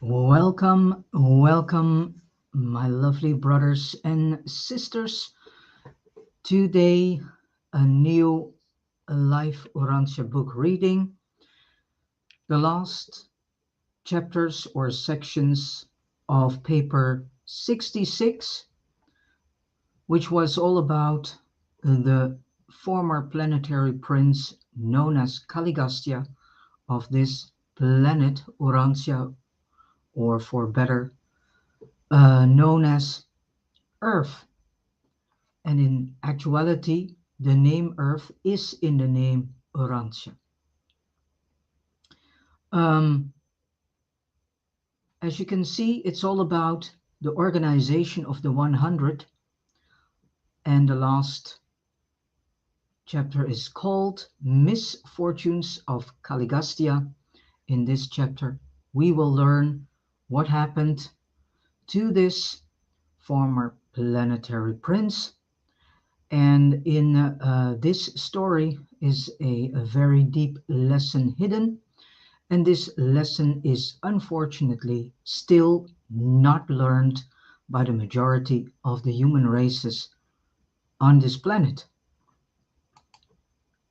Welcome, welcome, my lovely brothers and sisters. Today, a new live Oransje book reading. The last chapters or sections of paper 66, which was all about the former planetary prince known as Caligastia of this planet Oransje, or for better, known as Earth. And in actuality, the name Earth is in the name Urantia. Um, as you can see, it's all about the organization of the 100, and the last chapter is called Misfortunes of Caligastia. In this chapter, we will learn what happened to this former planetary prince. And in this story is a very deep lesson hidden. And this lesson is unfortunately still not learned by the majority of the human races on this planet.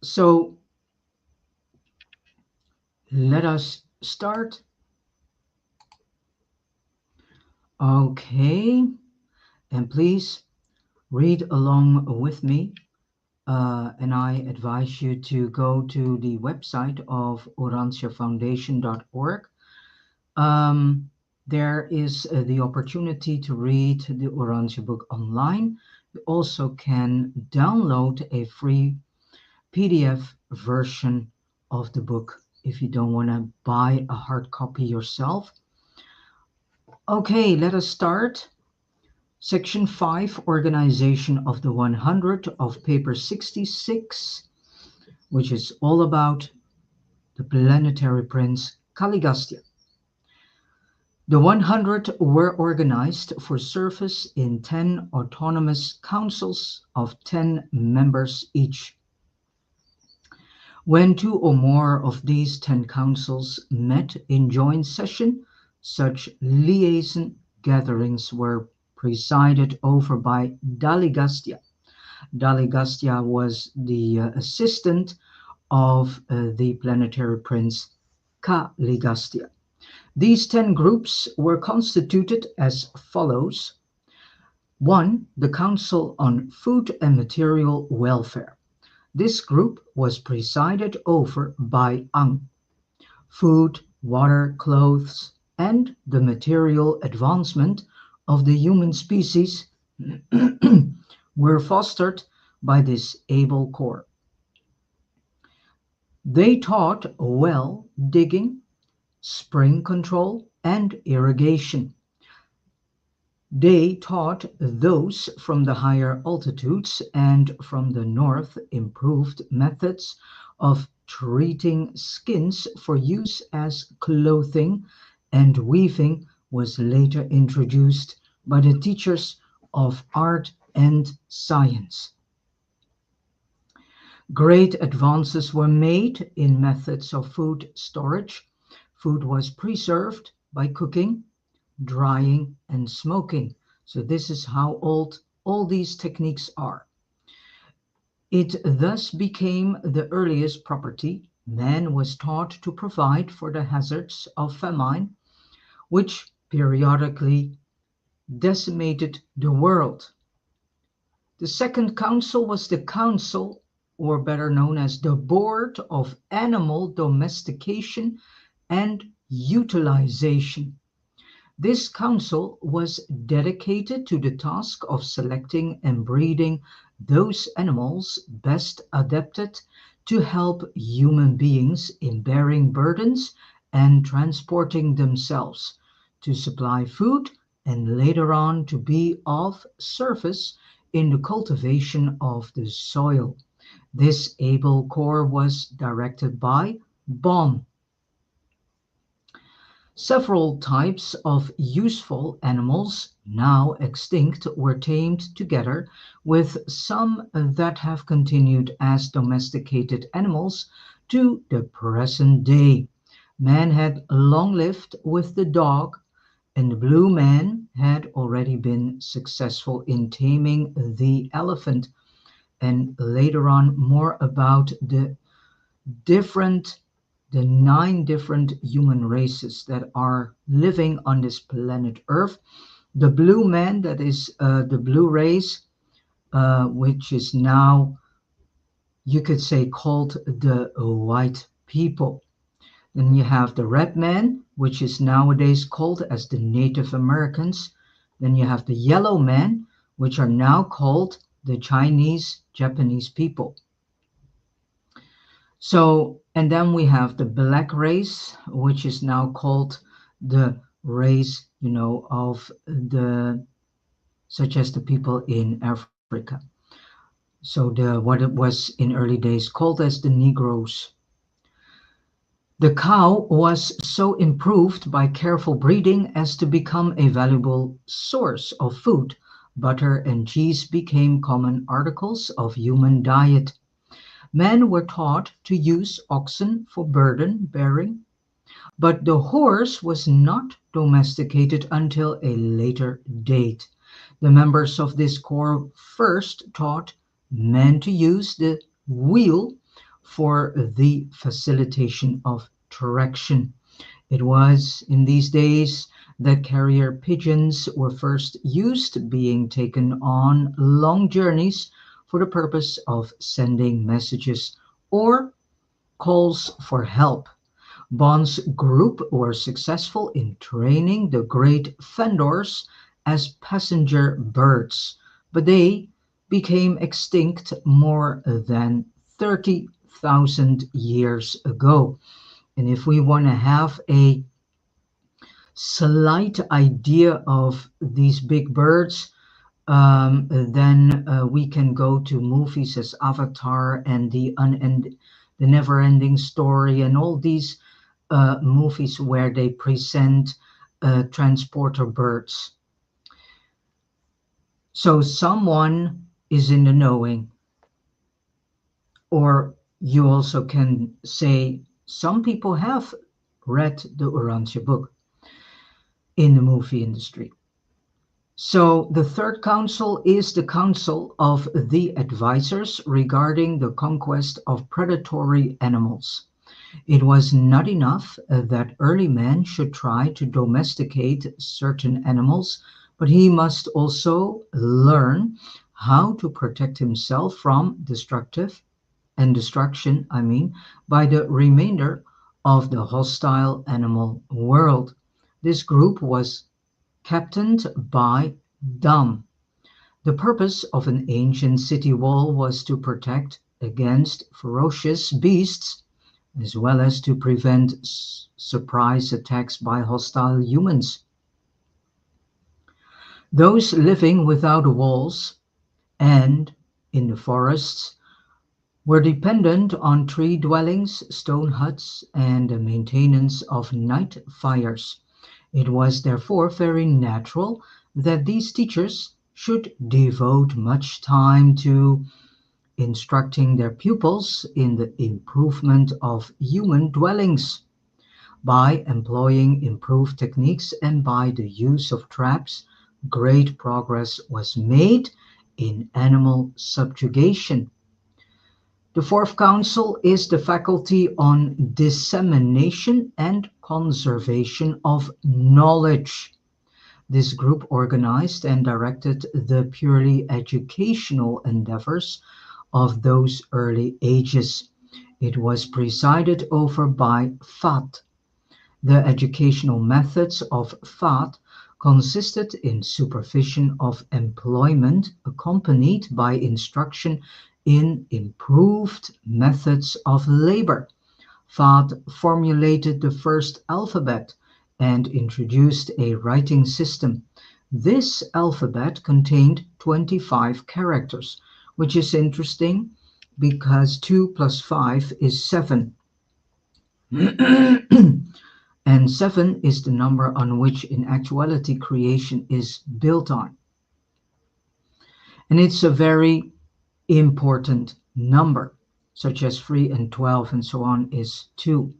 So let us start. Okay, and please read along with me. And I advise you to go to the website of oranjefoundation.org. There is the opportunity to read the Oranje book online. You also can download a free PDF version of the book if you don't want to buy a hard copy yourself. Okay, let us start. Section 5, Organization of the 100 of paper 66, which is all about the planetary prince Caligastia. The 100 were organized for service in 10 autonomous councils of 10 members each. When 2 or more of these 10 councils met in joint session, such liaison gatherings were presided over by Daligastia. Daligastia was the assistant of the planetary prince Caligastia. These 10 groups were constituted as follows. 1. The Council on Food and Material Welfare. This group was presided over by Ang. Food, water, clothes, and the material advancement of the human species were fostered by this able corps. They taught well digging, spring control, and irrigation. They taught those from the higher altitudes and from the north improved methods of treating skins for use as clothing, and weaving was later introduced by the teachers of art and science. Great advances were made in methods of food storage. Food was preserved by cooking, drying, and smoking. So this is how old all these techniques are. It thus became the earliest property. Man was taught to provide for the hazards of famine, which periodically decimated the world. The second council was the council, or better known as the Board of Animal Domestication and Utilization. This council was dedicated to the task of selecting and breeding those animals best adapted to help human beings in bearing burdens and transporting themselves, to supply food, and later on to be of service in the cultivation of the soil. This able corps was directed by Bon. Several types of useful animals, now extinct, were tamed together with some that have continued as domesticated animals to the present day. Man had long lived with the dog, and the blue man had already been successful in taming the elephant. And later on, more about different the 9 different human races that are living on this planet Earth. The blue man, that is the blue race, which is now, you could say, called the white people. Then you have the red man, which is nowadays called as the Native Americans. Then you have the yellow man, which are now called the Chinese, Japanese people. So, and then we have the black race, which is now called the race, of the, such as the people in Africa. So what it was in early days called as the Negroes. The cow was so improved by careful breeding as to become a valuable source of food. Butter and cheese became common articles of human diet. Men were taught to use oxen for burden bearing, but the horse was not domesticated until a later date. The members of this corps first taught men to use the wheel for the facilitation of traction. It was in these days that carrier pigeons were first used, being taken on long journeys for the purpose of sending messages or calls for help. Bond's group were successful in training the great fendors as passenger birds, but they became extinct more than 30,000 years ago. And if we want to have a slight idea of these big birds, then we can go to movies as Avatar and the Never-Ending Story and all these movies where they present transporter birds. So someone is in the knowing, or you also can say some people have read the Urantia book in the movie industry. So the third council is the council of the advisors regarding the conquest of predatory animals. It was not enough that early man should try to domesticate certain animals, but he must also learn how to protect himself from destruction, by the remainder of the hostile animal world. This group was captained by Dam. The purpose of an ancient city wall was to protect against ferocious beasts, as well as to prevent surprise attacks by hostile humans. Those living without walls and in the forests were dependent on tree dwellings, stone huts, and the maintenance of night fires. It was therefore very natural that these teachers should devote much time to instructing their pupils in the improvement of human dwellings. By employing improved techniques and by the use of traps, great progress was made in animal subjugation. The fourth council is the faculty on dissemination and conservation of knowledge. This group organized and directed the purely educational endeavors of those early ages. It was presided over by Fat. The educational methods of Fat consisted in supervision of employment accompanied by instruction in improved methods of labor. Fat formulated the first alphabet and introduced a writing system. This alphabet contained 25 characters, which is interesting because 2 plus 5 is 7. And 7 is the number on which in actuality creation is built on. And it's a very important number, such as 3 and 12 and so on is 2.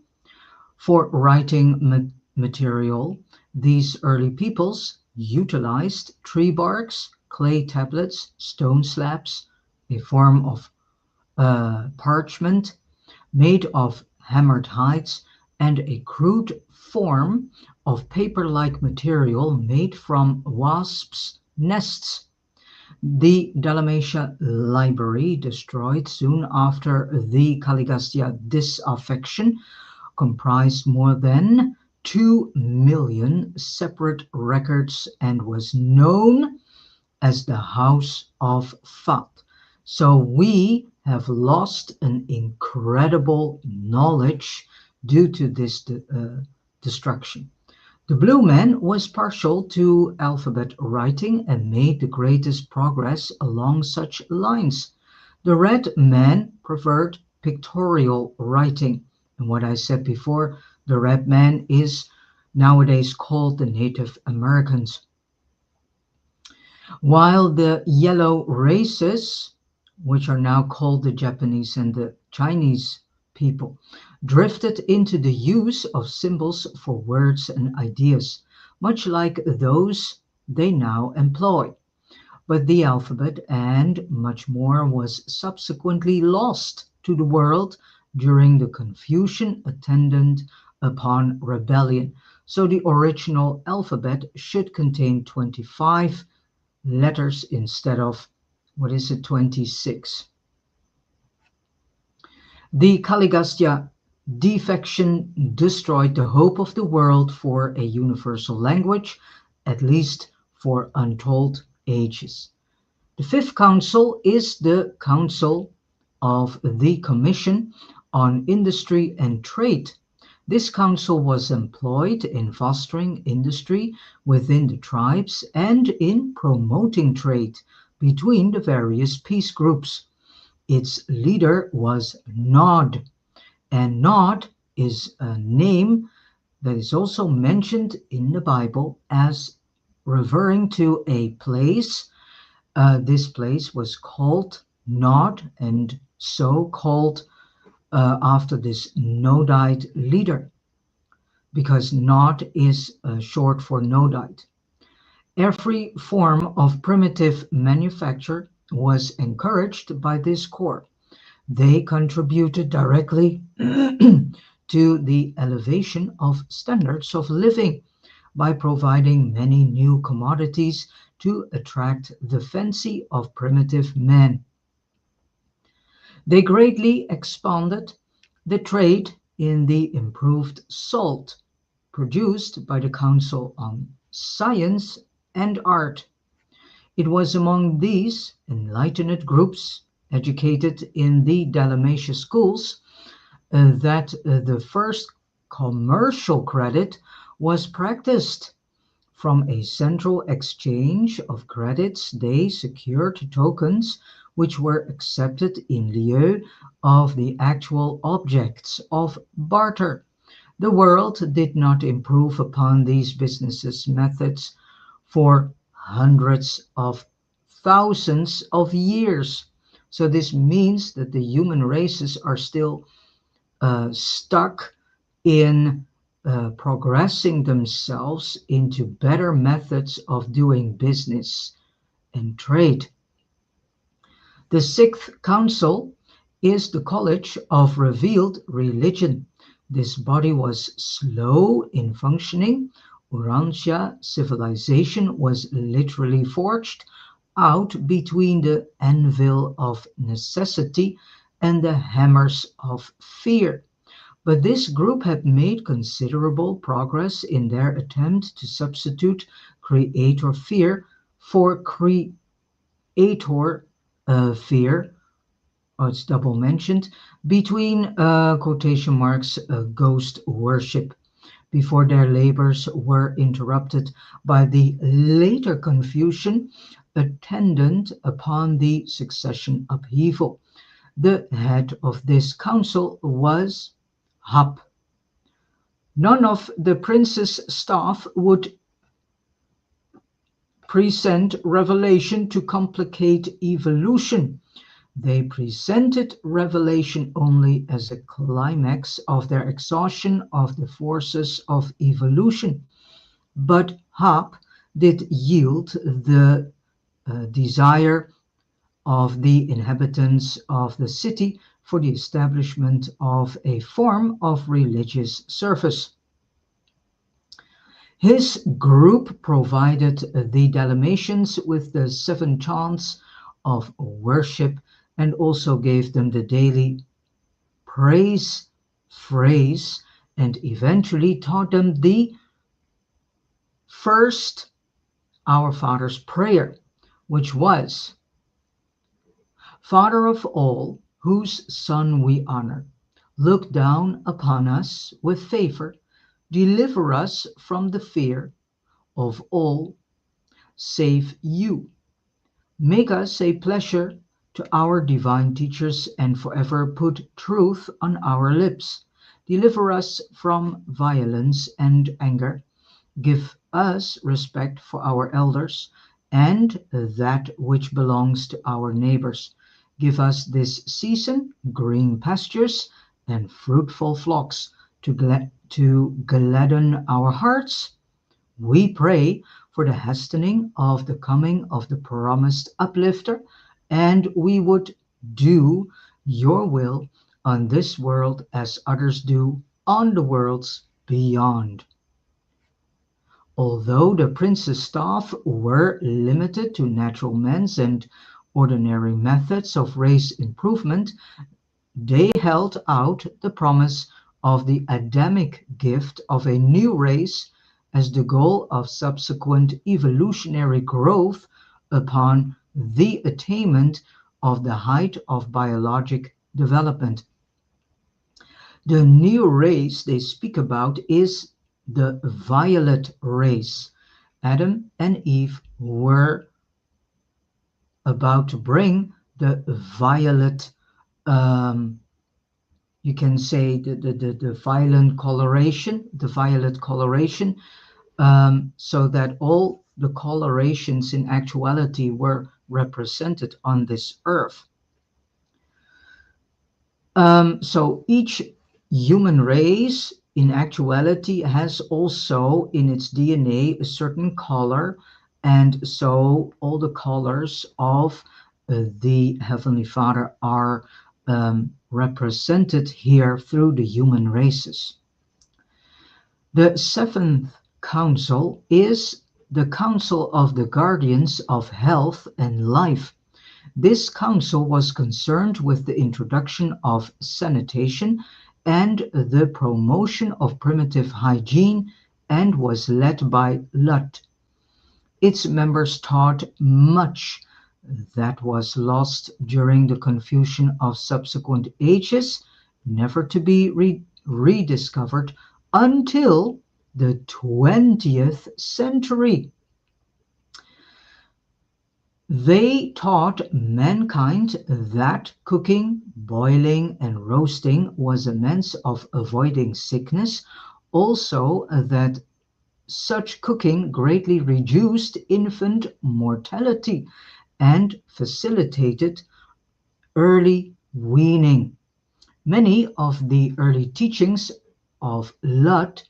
For writing material, these early peoples utilized tree barks, clay tablets, stone slabs, a form of parchment made of hammered hides, and a crude form of paper-like material made from wasps' nests. The Dalmatia library, destroyed soon after the Caligastia disaffection, comprised more than 2 million separate records and was known as the House of Thought. So we have lost an incredible knowledge due to this destruction. The blue man was partial to alphabet writing and made the greatest progress along such lines. The red man preferred pictorial writing, and what I said before, the red man is nowadays called the Native Americans. While the yellow races, which are now called the Japanese and the Chinese people, drifted into the use of symbols for words and ideas, much like those they now employ. But the alphabet and much more was subsequently lost to the world during the confusion attendant upon rebellion. So the original alphabet should contain 25 letters instead of, what is it, 26. The Caligastia defection destroyed the hope of the world for a universal language, at least for untold ages. The fifth council is the Council of the Commission on Industry and Trade. This council was employed in fostering industry within the tribes and in promoting trade between the various peace groups. Its leader was Nod, and Nod is a name that is also mentioned in the Bible as referring to a place. This place was called Nod, and so called after this Nodite leader, because Nod is short for Nodite. Every form of primitive manufacture was encouraged by this corps. They contributed directly to the elevation of standards of living by providing many new commodities to attract the fancy of primitive men. They greatly expanded the trade in the improved salt produced by the Council on Science and Art. It was among these enlightened groups, educated in the Dalmatia schools, that the first commercial credit was practiced. From a central exchange of credits, they secured tokens which were accepted in lieu of the actual objects of barter. The world did not improve upon these business methods for hundreds of thousands of years. So this means that the human races are still stuck in progressing themselves into better methods of doing business and trade. The sixth council is the College of Revealed Religion. This body was slow in functioning. Urantia civilization was literally forged out between the anvil of necessity and the hammers of fear. But this group had made considerable progress in their attempt to substitute creator fear for creator fear, or it's double mentioned, between quotation marks, ghost worship, before their labors were interrupted by the later confusion attendant upon the succession upheaval. The head of this council was Hap. None of the prince's staff would present revelation to complicate evolution. They presented revelation only as a climax of their exhaustion of the forces of evolution. But Hop did yield the desire of the inhabitants of the city for the establishment of a form of religious service. His group provided the Dalmatians with the seven chants of worship and also gave them the daily praise phrase and eventually taught them the first Our Father's prayer, which was, Father of all, whose Son we honor, look down upon us with favor, deliver us from the fear of all save you. Make us a pleasure to our divine teachers and forever put truth on our lips. Deliver us from violence and anger. Give us respect for our elders and that which belongs to our neighbors. Give us this season green pastures and fruitful flocks to gladden our hearts. We pray for the hastening of the coming of the promised uplifter, and we would do your will on this world as others do on the worlds beyond. Although the prince's staff were limited to natural means and ordinary methods of race improvement, they held out the promise of the Adamic gift of a new race as the goal of subsequent evolutionary growth upon the attainment of the height of biologic development. The new race they speak about is the violet race. Adam and Eve were about to bring the violet, you can say the violet coloration, so that all the colorations in actuality were represented on this earth. So each human race in actuality has also in its DNA a certain color, and so all the colors of the Heavenly Father are represented here through the human races. The seventh council is the council of the guardians of health and life. This council was concerned with the introduction of sanitation and the promotion of primitive hygiene and was led by Lut. Its members taught much that was lost during the confusion of subsequent ages, never to be rediscovered until the 20th century. They taught mankind that cooking, boiling, and roasting was a means of avoiding sickness, also that such cooking greatly reduced infant mortality and facilitated early weaning. Many of the early teachings of Lut,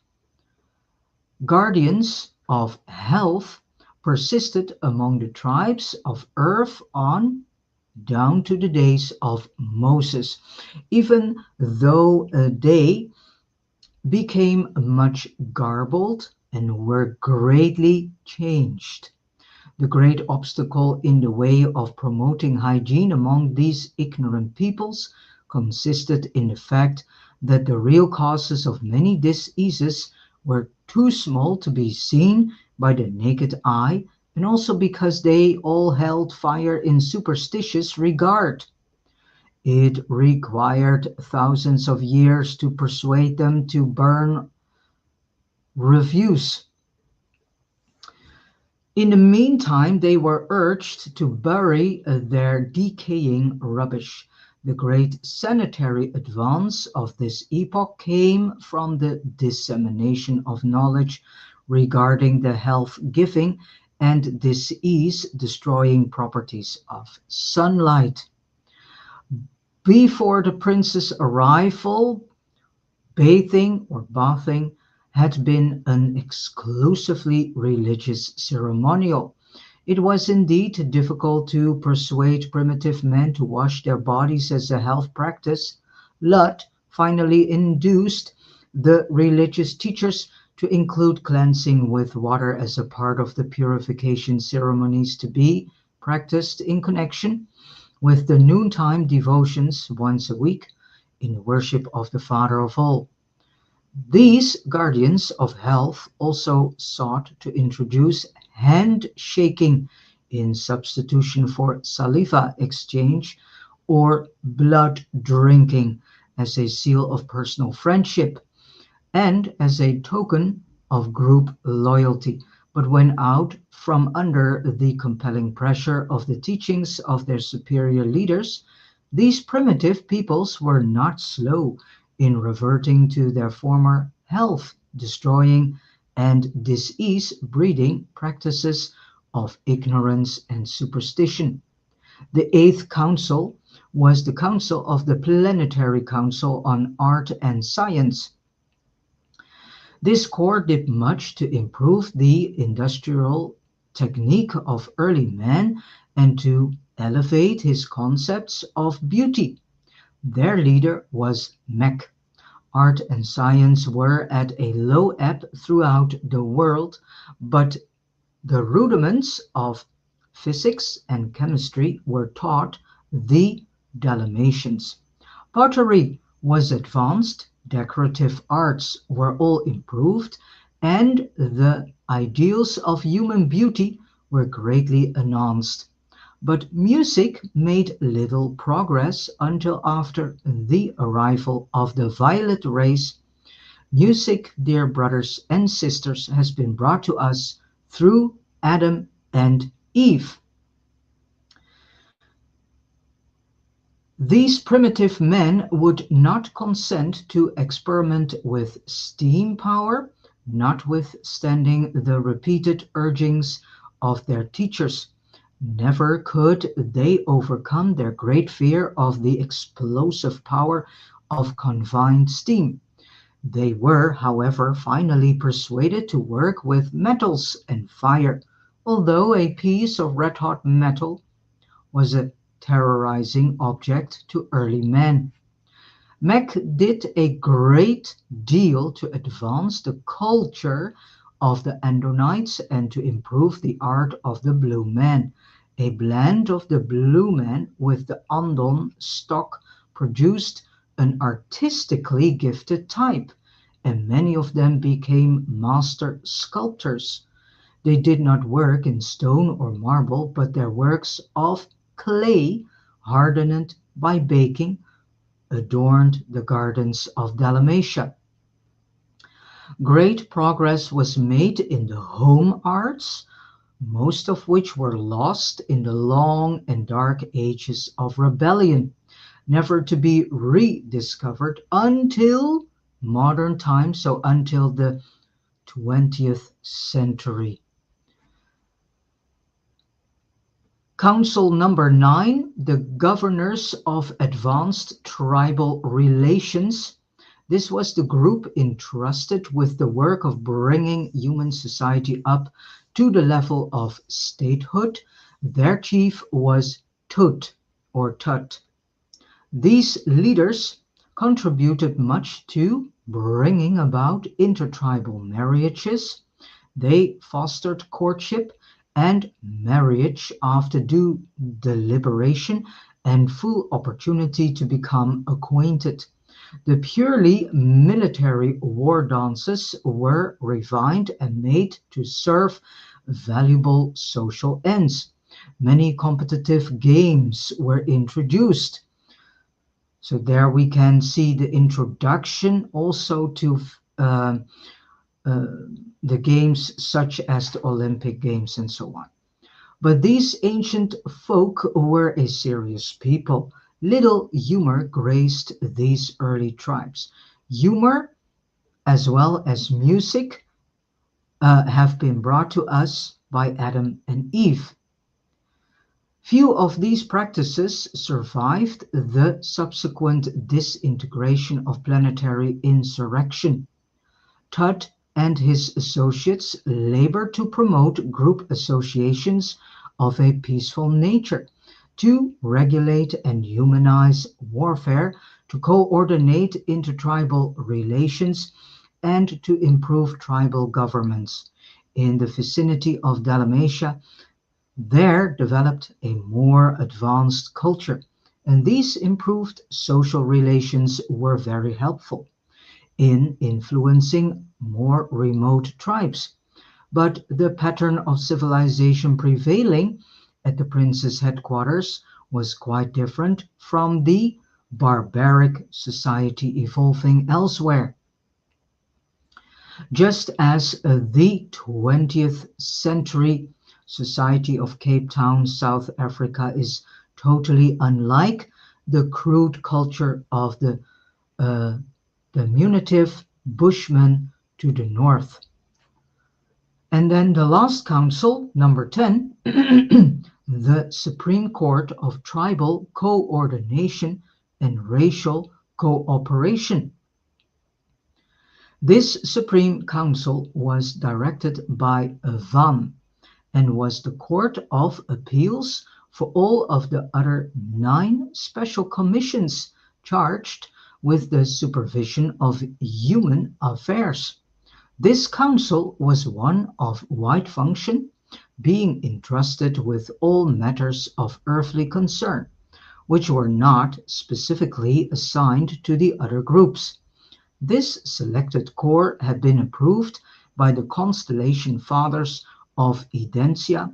guardians of health, persisted among the tribes of earth on down to the days of Moses, even though they became much garbled and were greatly changed. The great obstacle in the way of promoting hygiene among these ignorant peoples consisted in the fact that the real causes of many diseases were too small to be seen by the naked eye, and also because they all held fire in superstitious regard. It required thousands of years to persuade them to burn refuse. In the meantime, they were urged to bury their decaying rubbish. The great sanitary advance of this epoch came from the dissemination of knowledge regarding the health-giving and disease-destroying properties of sunlight. Before the prince's arrival, bathing or bathing had been an exclusively religious ceremonial. It was indeed difficult to persuade primitive men to wash their bodies as a health practice. Lut finally induced the religious teachers to include cleansing with water as a part of the purification ceremonies to be practiced in connection with the noontime devotions once a week in worship of the Father of all. These guardians of health also sought to introduce handshaking in substitution for saliva exchange or blood drinking as a seal of personal friendship and as a token of group loyalty, but went out from under the compelling pressure of the teachings of their superior leaders. These primitive peoples were not slow in reverting to their former health destroying and disease breeding practices of ignorance and superstition. The Eighth Council was the council of the Planetary Council on Art and Science. This core did much to improve the industrial technique of early man and to elevate his concepts of beauty. Their leader was Mech. Art and science were at a low ebb throughout the world, but the rudiments of physics and chemistry were taught the Dalmatians. Pottery was advanced, decorative arts were all improved, and the ideals of human beauty were greatly enhanced. But music made little progress until after the arrival of the violet race. Music, dear brothers and sisters, has been brought to us through Adam and Eve. These primitive men would not consent to experiment with steam power, notwithstanding the repeated urgings of their teachers. Never could they overcome their great fear of the explosive power of confined steam. They were, however, finally persuaded to work with metals and fire, although a piece of red hot metal was a terrorizing object to early man. Mech did a great deal to advance the culture of the Andonites and to improve the art of the blue man. A blend of the blue man with the Andon stock produced an artistically gifted type, and many of them became master sculptors. They did not work in stone or marble, but their works of clay, hardened by baking, adorned the gardens of Dalmatia. Great progress was made in the home arts, most of which were lost in the long and dark ages of rebellion, never to be rediscovered until modern times, so until the 20th century. Council number 9, the Governors of Advanced Tribal Relations. This was the group entrusted with the work of bringing human society up to the level of statehood. Their chief was Tut or Tut. These leaders contributed much to bringing about intertribal marriages. They fostered courtship and marriage after due deliberation and full opportunity to become acquainted. The purely military war dances were refined and made to serve valuable social ends. Many competitive games were introduced. So there we can see the introduction also to uh, uh, the games such as the Olympic Games and so on. But these ancient folk were a serious people. Little humor graced these early tribes. Humor as well as music have been brought to us by Adam and Eve. Few of these practices survived the subsequent disintegration of planetary insurrection. Tutt and his associates labored to promote group associations of a peaceful nature, to regulate and humanize warfare, to coordinate intertribal relations, and to improve tribal governments. In the vicinity of Dalmatia, there developed a more advanced culture, and these improved social relations were very helpful in influencing more remote tribes. But the pattern of civilization prevailing at the prince's headquarters was quite different from the barbaric society evolving elsewhere. Just as the 20th century society of Cape Town, South Africa, is totally unlike the crude culture of the diminutive Bushmen to the north. And then the last council, number 10, the Supreme Court of Tribal Coordination and Racial Cooperation. This Supreme Council was directed by Van and was the court of appeals for all of the other 9 special commissions charged with the supervision of human affairs. This council was one of wide function, being entrusted with all matters of earthly concern, which were not specifically assigned to the other groups. This selected corps had been approved by the Constellation Fathers of Edentia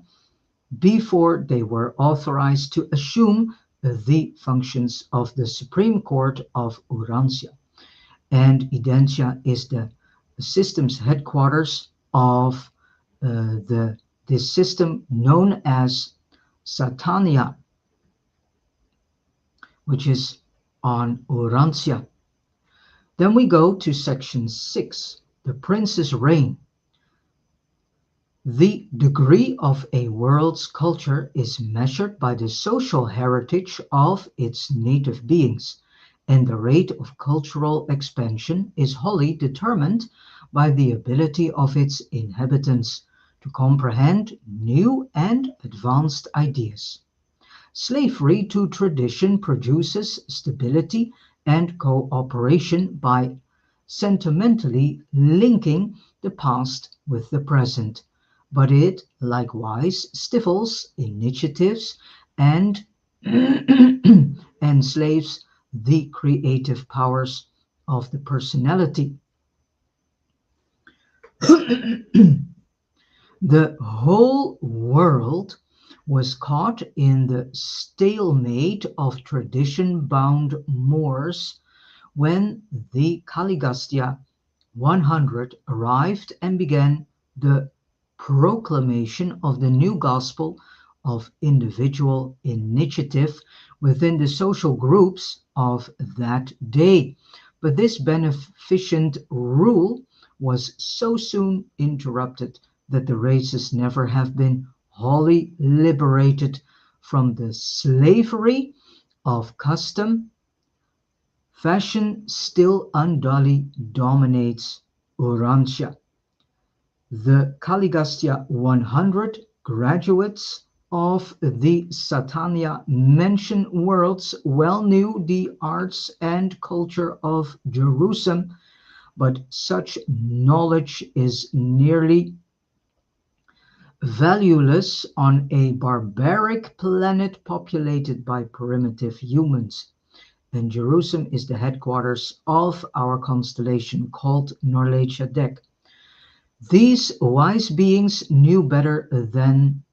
before they were authorized to assume the functions of the Supreme Court of Urantia. And Edentia is the systems headquarters of this system known as Satania, which is on Urantia. Then we go to section 6, the prince's reign. The degree of a world's culture is measured by the social heritage of its native beings, and the rate of cultural expansion is wholly determined by the ability of its inhabitants to comprehend new and advanced ideas. Slavery to tradition produces stability and cooperation by sentimentally linking the past with the present, but it likewise stifles initiatives and enslaves the creative powers of the personality. The whole world was caught in the stalemate of tradition-bound Moors when the Caligastia 100 arrived and began the proclamation of the new gospel of individual initiative within the social groups of that day. But this beneficent rule was so soon interrupted that the races never have been wholly liberated from the slavery of custom. Fashion still unduly dominates Urantia. The Caligastia 100 graduates of the Satania mentioned worlds well knew the arts and culture of Jerusalem, but such knowledge is nearly valueless on a barbaric planet populated by primitive humans. And Jerusalem is the headquarters of our constellation called Norletia Dek. These wise beings knew better than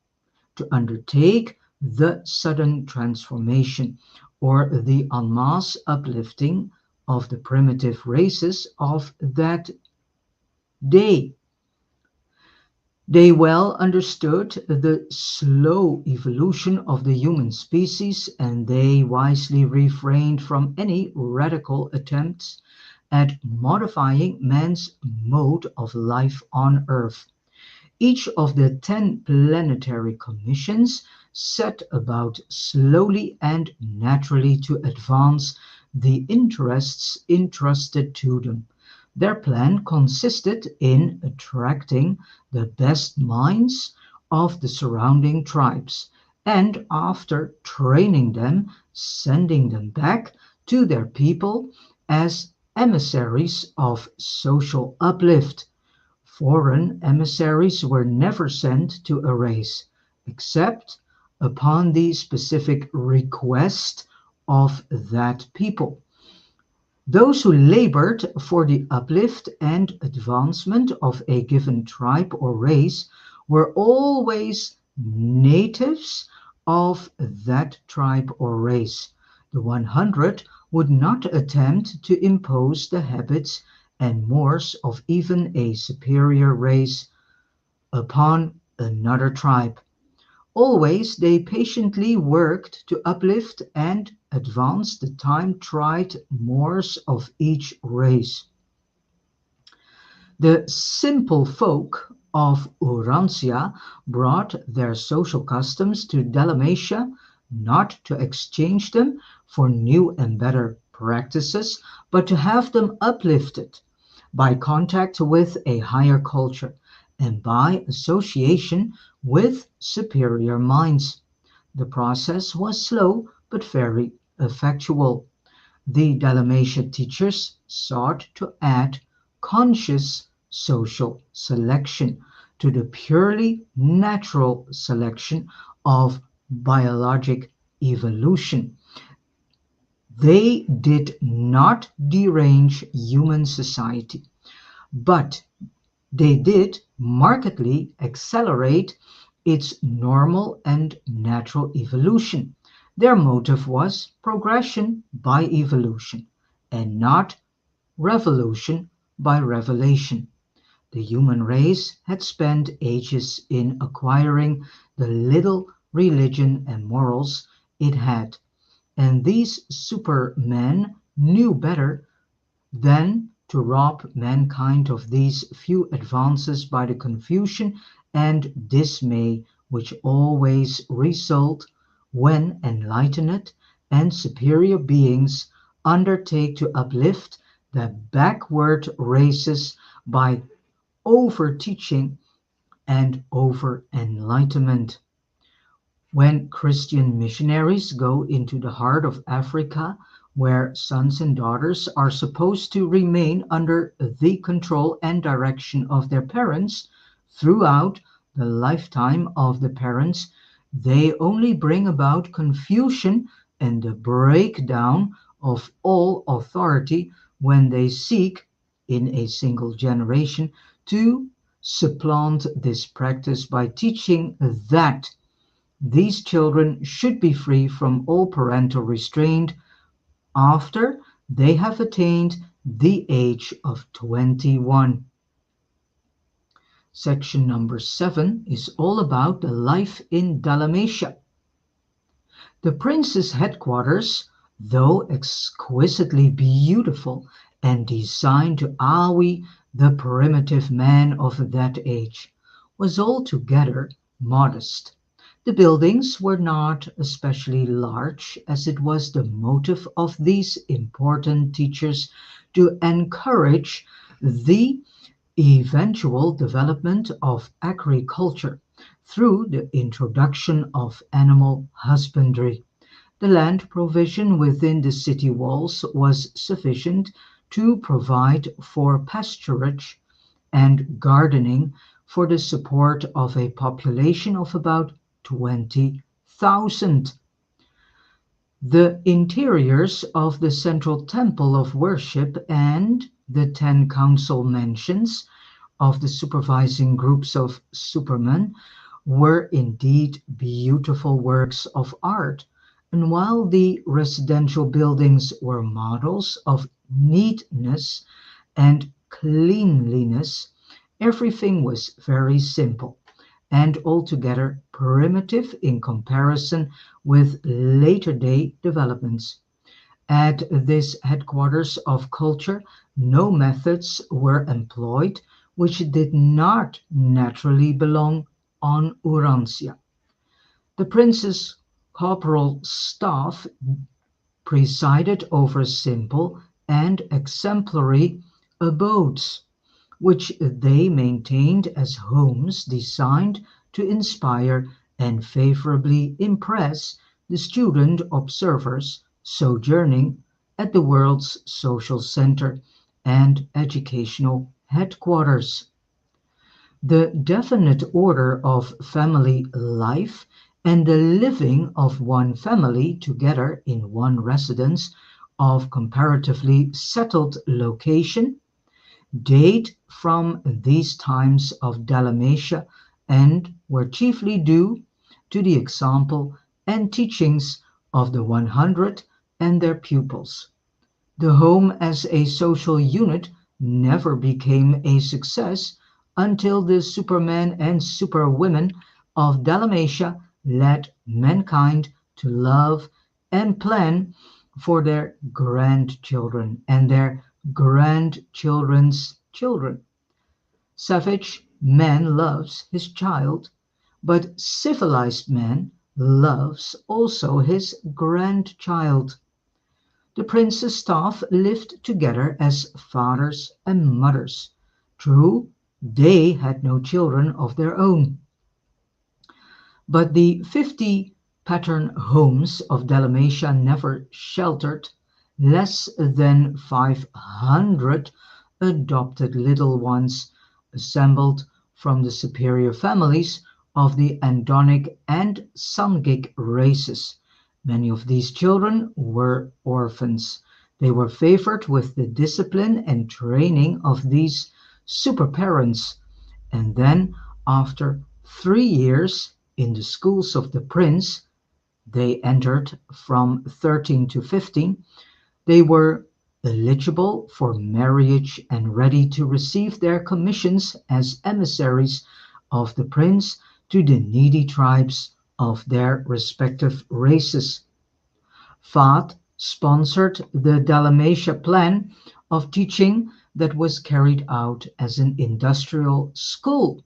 to undertake the sudden transformation or the en masse uplifting of the primitive races of that day. They well understood the slow evolution of the human species, and they wisely refrained from any radical attempts at modifying man's mode of life on Earth. Each of the 10 planetary commissions set about slowly and naturally to advance the interests entrusted to them. Their plan consisted in attracting the best minds of the surrounding tribes and, after training them, sending them back to their people as emissaries of social uplift. Foreign emissaries were never sent to a race, except upon the specific request of that people. Those who labored for the uplift and advancement of a given tribe or race were always natives of that tribe or race. The 100 would not attempt to impose the habits and mores of even a superior race upon another tribe. Always they patiently worked to uplift and advance the time-tried mores of each race. The simple folk of Urantia brought their social customs to Dalmatia not to exchange them for new and better practices, but to have them uplifted by contact with a higher culture and by association with superior minds. The process was slow but very effectual. The Dalmatian teachers sought to add conscious social selection to the purely natural selection of biologic evolution. They did not derange human society, but they did markedly accelerate its normal and natural evolution. Their motive was progression by evolution, and not revolution by revelation. The human race had spent ages in acquiring the little religion and morals it had, and these supermen knew better than to rob mankind of these few advances by the confusion and dismay which always result when enlightened and superior beings undertake to uplift the backward races by over-teaching and over-enlightenment. When Christian missionaries go into the heart of Africa, where sons and daughters are supposed to remain under the control and direction of their parents throughout the lifetime of the parents, they only bring about confusion and the breakdown of all authority when they seek, in a single generation, to supplant this practice by teaching that these children should be free from all parental restraint after they have attained the age of 21. Section number 7 is all about the life in Dalmatia. The prince's headquarters, though exquisitely beautiful and designed to awe the primitive man of that age, was altogether modest. The buildings were not especially large, as it was the motive of these important teachers to encourage the eventual development of agriculture through the introduction of animal husbandry. The land provision within the city walls was sufficient to provide for pasturage and gardening for the support of a population of about 20,000. The interiors of the central temple of worship and the 10 council mansions of the supervising groups of supermen were indeed beautiful works of art, and while the residential buildings were models of neatness and cleanliness, everything was very simple and altogether primitive in comparison with later-day developments. At this headquarters of culture, no methods were employed which did not naturally belong on Urantia. The prince's corporal staff presided over simple and exemplary abodes, which they maintained as homes designed to inspire and favorably impress the student observers sojourning at the world's social center and educational headquarters. The definite order of family life and the living of one family together in one residence of comparatively settled location date from these times of Dalmatia and were chiefly due to the example and teachings of the 100 and their pupils. The home as a social unit never became a success until the supermen and superwomen of Dalmatia led mankind to love and plan for their grandchildren and their grandchildren's children. Savage man loves his child, but civilized man loves also his grandchild. The prince's staff lived together as fathers and mothers. True, they had no children of their own, but the 50 pattern homes of Dalmatia never sheltered less than 500 adopted little ones assembled from the superior families of the Andonic and Sangic races. Many of these children were orphans. They were favored with the discipline and training of these super parents, and then, after 3 years in the schools of the prince, they entered from 13 to 15, they were eligible for marriage and ready to receive their commissions as emissaries of the prince to the needy tribes of their respective races. Fahd sponsored the Dalmatia plan of teaching that was carried out as an industrial school,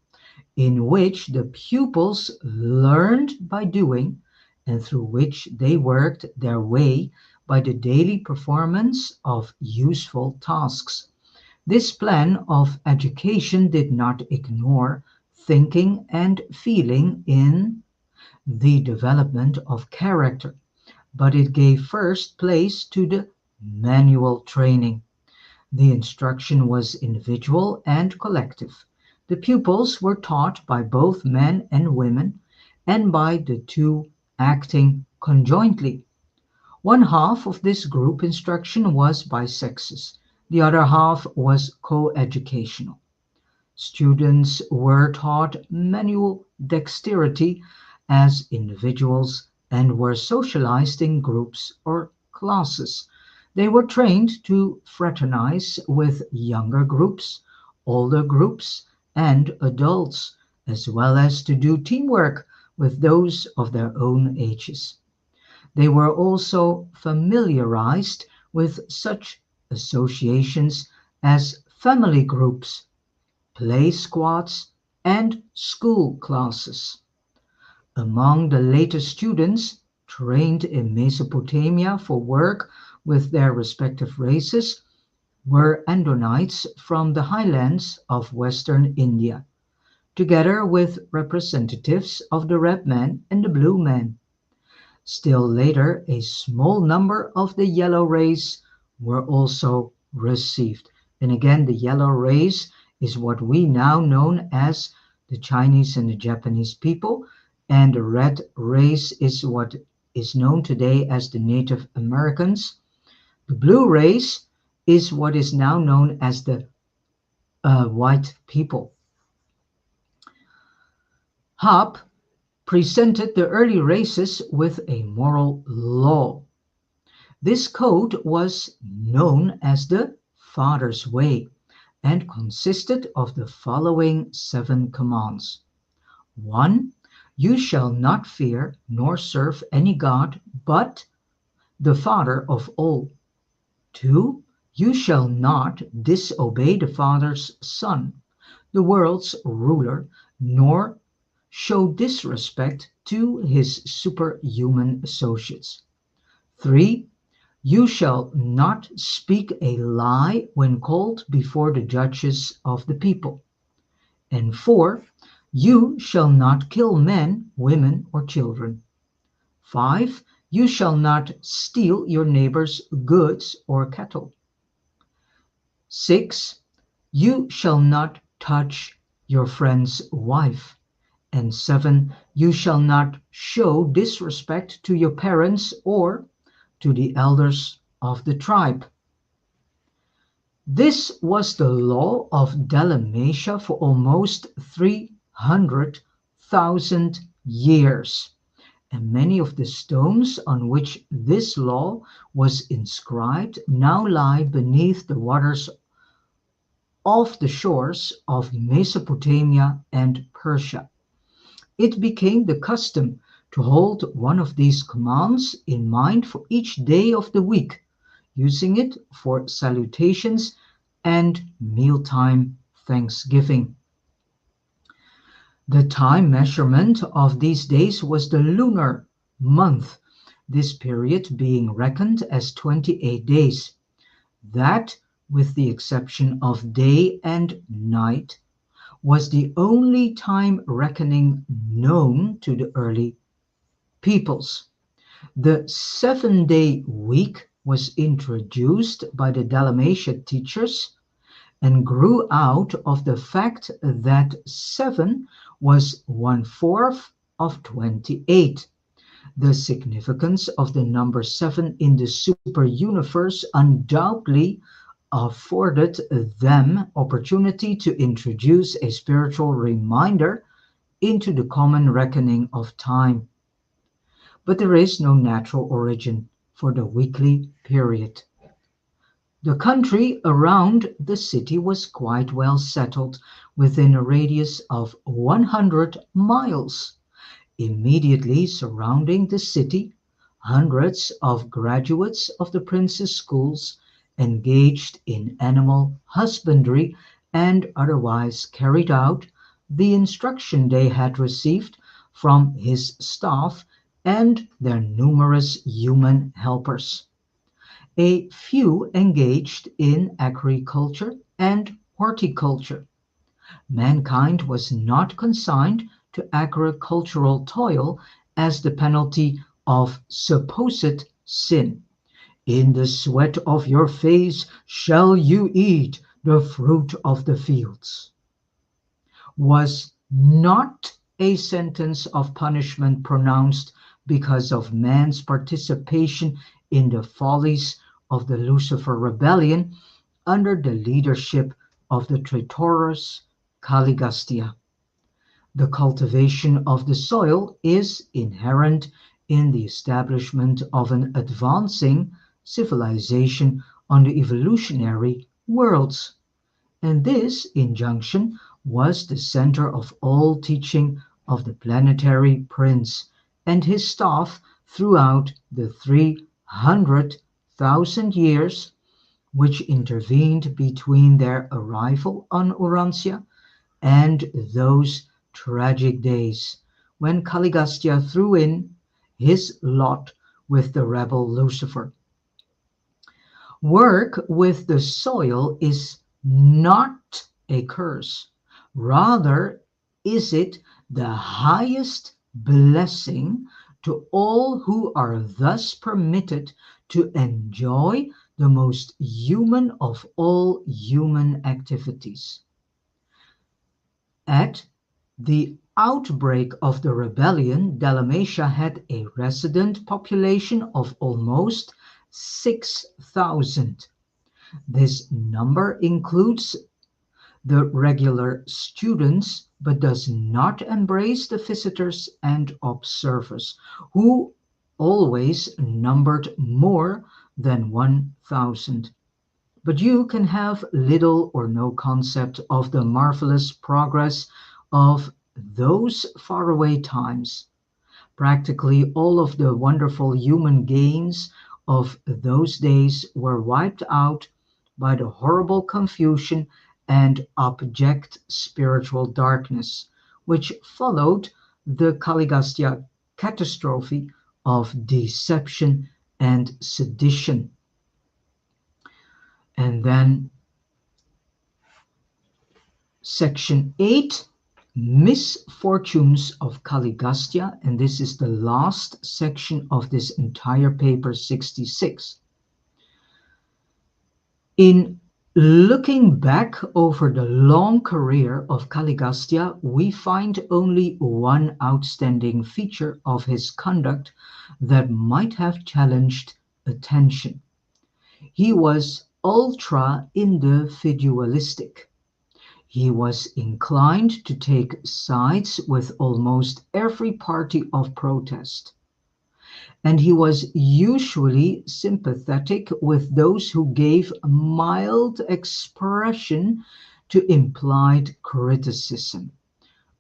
in which the pupils learned by doing and through which they worked their way by the daily performance of useful tasks. This plan of education did not ignore thinking and feeling in the development of character, but it gave first place to the manual training. The instruction was individual and collective. The pupils were taught by both men and women, and by the two acting conjointly. One half of this group instruction was by sexes, the other half was co-educational. Students were taught manual dexterity as individuals and were socialized in groups or classes. They were trained to fraternize with younger groups, older groups, and adults, as well as to do teamwork with those of their own ages. They were also familiarized with such associations as family groups, play squads, and school classes. Among the later students trained in Mesopotamia for work with their respective races were Andonites from the highlands of western India, together with representatives of the red man and the blue man. Still later, a small number of the yellow race were also received. And again, the yellow race is what we now know as the Chinese and the Japanese people, and the red race is what is known today as the Native Americans. The blue race is what is now known as the white people. Hop presented the early races with a moral law. This code was known as the Father's Way and consisted of the following 7 commands. 1. You shall not fear nor serve any god but the Father of all. 2. You shall not disobey the Father's Son, the world's ruler, nor show disrespect to his superhuman associates. 3. You shall not speak a lie when called before the judges of the people. And 4. You shall not kill men, women, or children. 5. You shall not steal your neighbor's goods or cattle. 6. You shall not touch your friend's wife. And 7. You shall not show disrespect to your parents or to the elders of the tribe. This was the law of Dalmatia for almost 300,000 years, and many of the stones on which this law was inscribed now lie beneath the waters off the shores of Mesopotamia and Persia. It became the custom to hold one of these commands in mind for each day of the week, using it for salutations and mealtime thanksgiving. The time measurement of these days was the lunar month, this period being reckoned as 28 days. That, with the exception of day and night, was the only time reckoning known to the early peoples. The 7-day week was introduced by the Dalmatian teachers and grew out of the fact that 7 was 1/4 of 28. The significance of the number 7 in the super universe undoubtedly afforded them opportunity to introduce a spiritual reminder into the common reckoning of time. But there is no natural origin for the weekly period. The country around the city was quite well settled within a radius of 100 miles. Immediately surrounding the city, hundreds of graduates of the prince's schools engaged in animal husbandry and otherwise carried out the instruction they had received from his staff and their numerous human helpers. A few engaged in agriculture and horticulture. Mankind was not consigned to agricultural toil as the penalty of supposed sin. In the sweat of your face shall you eat the fruit of the fields, was not a sentence of punishment pronounced because of man's participation in the follies of the Lucifer rebellion under the leadership of the traitorous Caligastia. The cultivation of the soil is inherent in the establishment of an advancing civilization on the evolutionary worlds. And this injunction was the center of all teaching of the Planetary Prince and his staff throughout the 300,000 years which intervened between their arrival on Urantia and those tragic days when Caligastia threw in his lot with the rebel Lucifer. Work with the soil is not a curse. Rather, is it the highest blessing to all who are thus permitted to enjoy the most human of all human activities. At the outbreak of the rebellion, Dalmatia had a resident population of almost 6,000. This number includes the regular students, but does not embrace the visitors and observers, who always numbered more than 1,000. But you can have little or no concept of the marvelous progress of those faraway times. Practically all of the wonderful human gains of those days were wiped out by the horrible confusion and abject spiritual darkness, which followed the Caligastia catastrophe of deception and sedition. And then section 8, misfortunes of Caligastia, and this is the last section of this entire paper 66. In looking back over the long career of Caligastia, we find only one outstanding feature of his conduct that might have challenged attention. He was ultra-individualistic. He was inclined to take sides with almost every party of protest, and he was usually sympathetic with those who gave mild expression to implied criticism.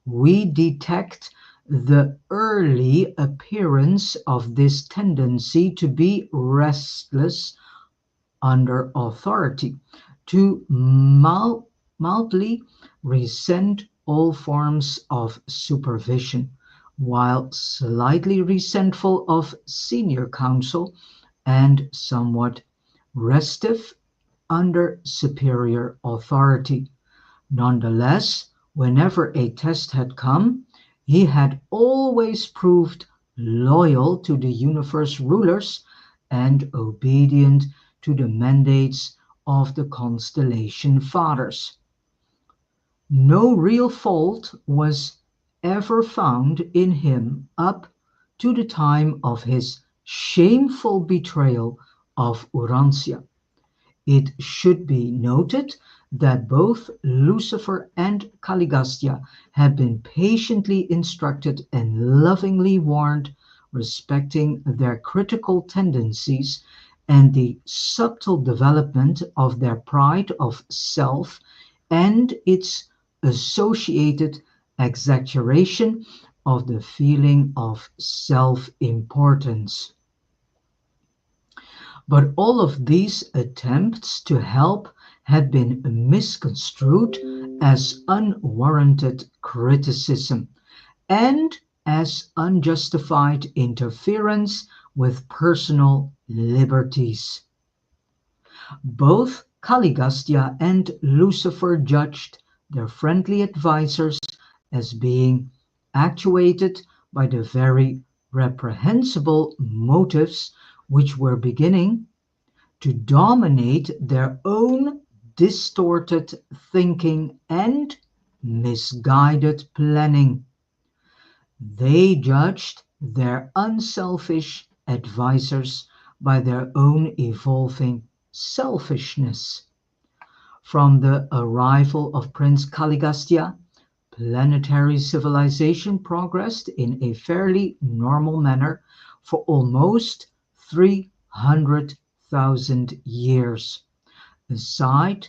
We detect the early appearance of this tendency to be restless under authority, to mildly resent all forms of supervision, while slightly resentful of senior counsel and somewhat restive under superior authority. Nonetheless, whenever a test had come, he had always proved loyal to the universe rulers and obedient to the mandates of the constellation fathers. No real fault was ever found in him up to the time of his shameful betrayal of Urantia. It should be noted that both Lucifer and Caligastia had been patiently instructed and lovingly warned respecting their critical tendencies and the subtle development of their pride of self and its associated exaggeration of the feeling of self-importance. But all of these attempts to help had been misconstrued as unwarranted criticism and as unjustified interference with personal liberties. Both Caligastia and Lucifer judged their friendly advisers as being actuated by the very reprehensible motives which were beginning to dominate their own distorted thinking and misguided planning. They judged their unselfish advisers by their own evolving selfishness. From the arrival of Prince Caligastia, planetary civilization progressed in a fairly normal manner for almost 300,000 years. Aside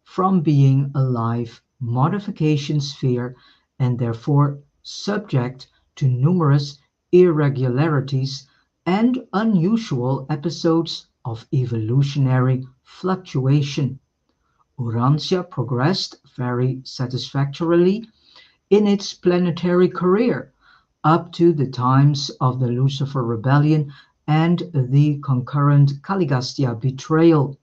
from being a live modification sphere and therefore subject to numerous irregularities and unusual episodes of evolutionary fluctuation, Urantia progressed very satisfactorily in its planetary career up to the times of the Lucifer Rebellion and the concurrent Caligastia betrayal.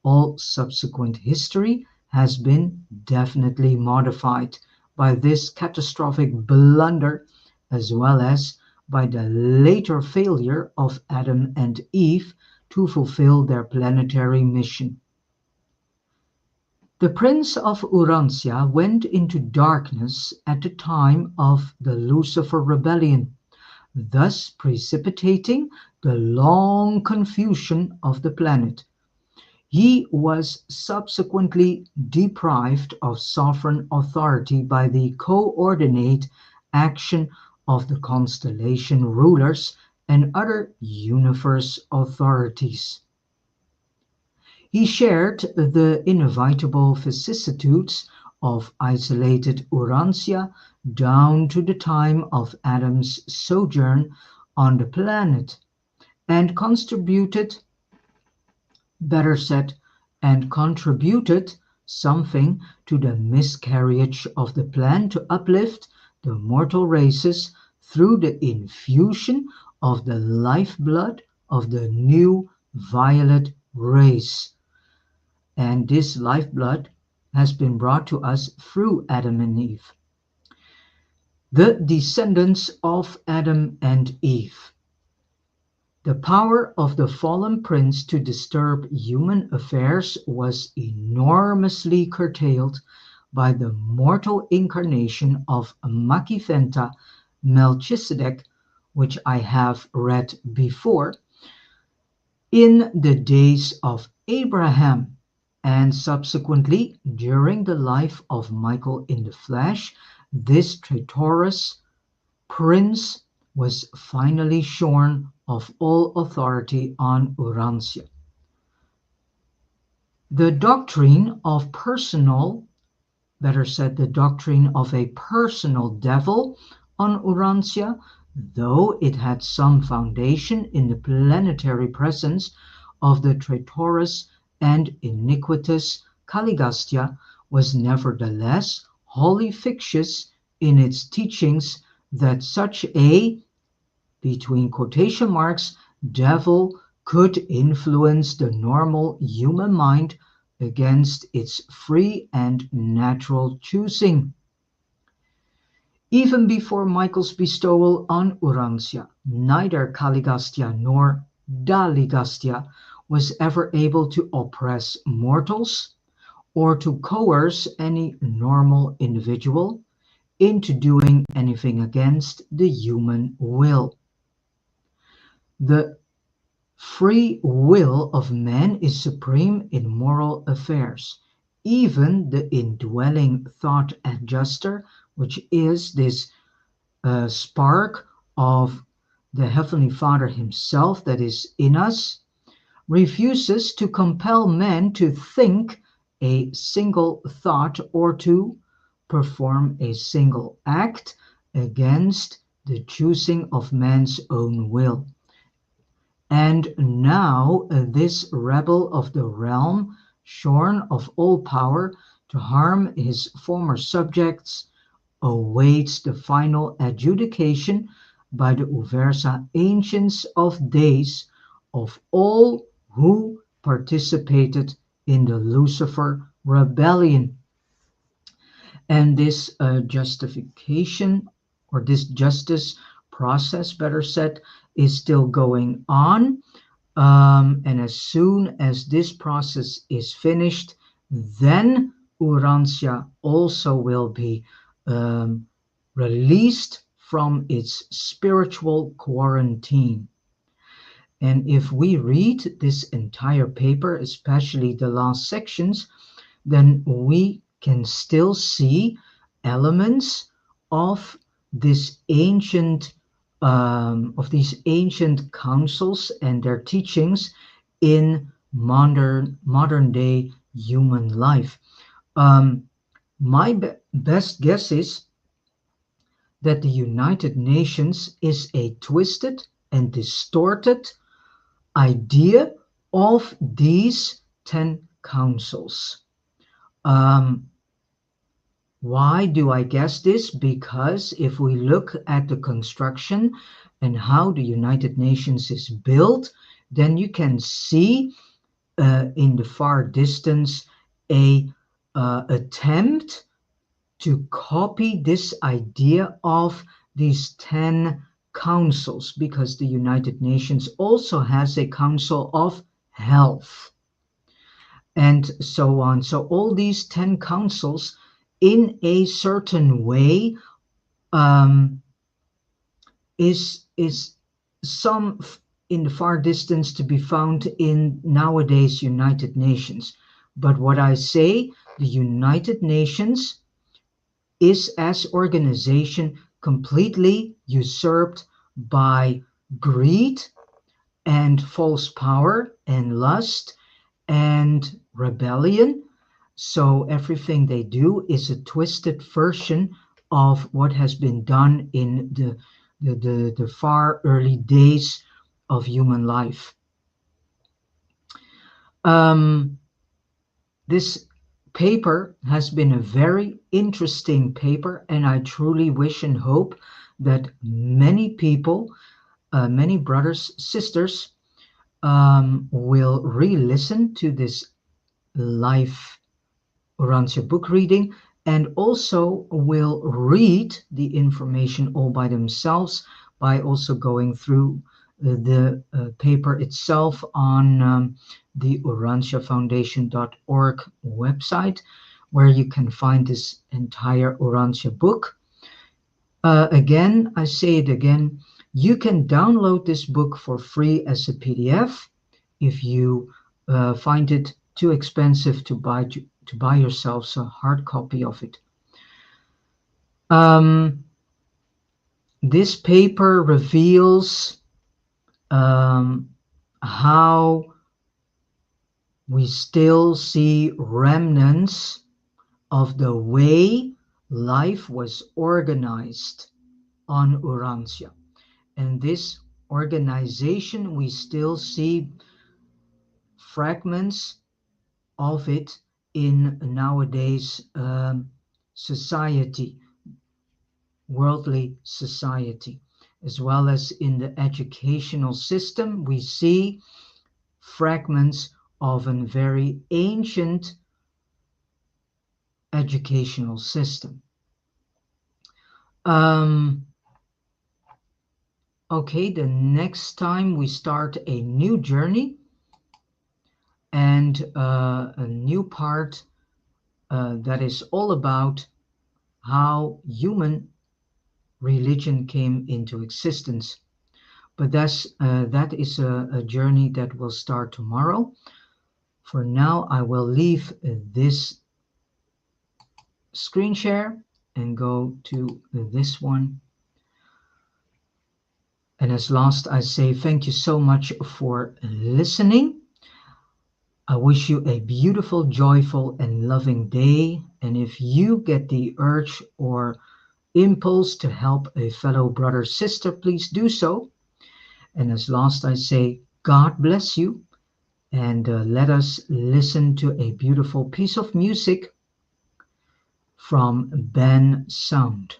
All subsequent history has been definitely modified by this catastrophic blunder, as well as by the later failure of Adam and Eve to fulfill their planetary mission. The Prince of Urantia went into darkness at the time of the Lucifer Rebellion, thus precipitating the long confusion of the planet. He was subsequently deprived of sovereign authority by the coordinate action of the constellation rulers and other universe authorities. He shared the inevitable vicissitudes of isolated Urantia down to the time of Adam's sojourn on the planet, and contributed something to the miscarriage of the plan to uplift the mortal races through the infusion of the lifeblood of the new violet race. And this lifeblood has been brought to us through Adam and Eve. The descendants of Adam and Eve. The power of the fallen prince to disturb human affairs was enormously curtailed by the mortal incarnation of Makifenta Melchizedek, which I have read before, in the days of Abraham, and subsequently during the life of Michael in the flesh. This traitorous prince was finally shorn of all authority on Urantia. The doctrine of personal, better said, the doctrine of a personal devil on Urantia, though it had some foundation in the planetary presence of the traitorous and iniquitous Caligastia, was nevertheless wholly fictitious in its teachings that such a, between quotation marks, devil could influence the normal human mind against its free and natural choosing. Even before Michael's bestowal on Urantia, neither Caligastia nor Daligastia was ever able to oppress mortals or to coerce any normal individual into doing anything against the human will. The free will of man is supreme in moral affairs. Even the indwelling thought adjuster, which is this spark of the Heavenly Father Himself that is in us, refuses to compel man to think a single thought or to perform a single act against the choosing of man's own will. And now this rebel of the realm, shorn of all power to harm his former subjects, awaits the final adjudication by the Uversa Ancients of Days of all who participated in the Lucifer rebellion. And this justification, or this justice process, better said, is still going on. And as soon as this process is finished, then Urantia also will be released from its spiritual quarantine. And if we read this entire paper, especially the last sections, then we can still see elements of this ancient of these ancient councils and their teachings in modern day human life. My best guess is that the United Nations is a twisted and distorted idea of these 10 councils. Why do I guess this? Because if we look at the construction and how the United Nations is built, then you can see in the far distance a attempt to copy this idea of these 10 councils, because the United Nations also has a council of health and so on. So all these 10 councils in a certain way is some in the far distance to be found in nowadays United Nations. But what I say, the United Nations is as organization completely usurped by greed and false power and lust and rebellion. So everything they do is a twisted version of what has been done in the far early days of human life. This paper has been a very interesting paper, and I truly wish and hope that many people, many brothers, sisters, will re-listen to this live Urantia book reading, and also will read the information all by themselves by also going through the paper itself on the urantiafoundation.org website, where you can find this entire Urantia book. Again, I say it again, you can download this book for free as a PDF if you find it too expensive to buy yourselves a hard copy of it. This paper reveals how we still see remnants of the way life was organized on Urantia. And this organization, we still see fragments of it in nowadays society, worldly society, as well as in the educational system. We see fragments of a very ancient educational system. Okay, the next time we start a new journey and a new part that is all about how human religion came into existence. But that is a journey that will start tomorrow. For now, I will leave this screen share and go to this one. And as last, I say thank you so much for listening. I wish you a beautiful, joyful, and loving day. And if you get the urge or impulse to help a fellow brother, sister, please do so. And as last, I say, God bless you. And let us listen to a beautiful piece of music from Ben Sound.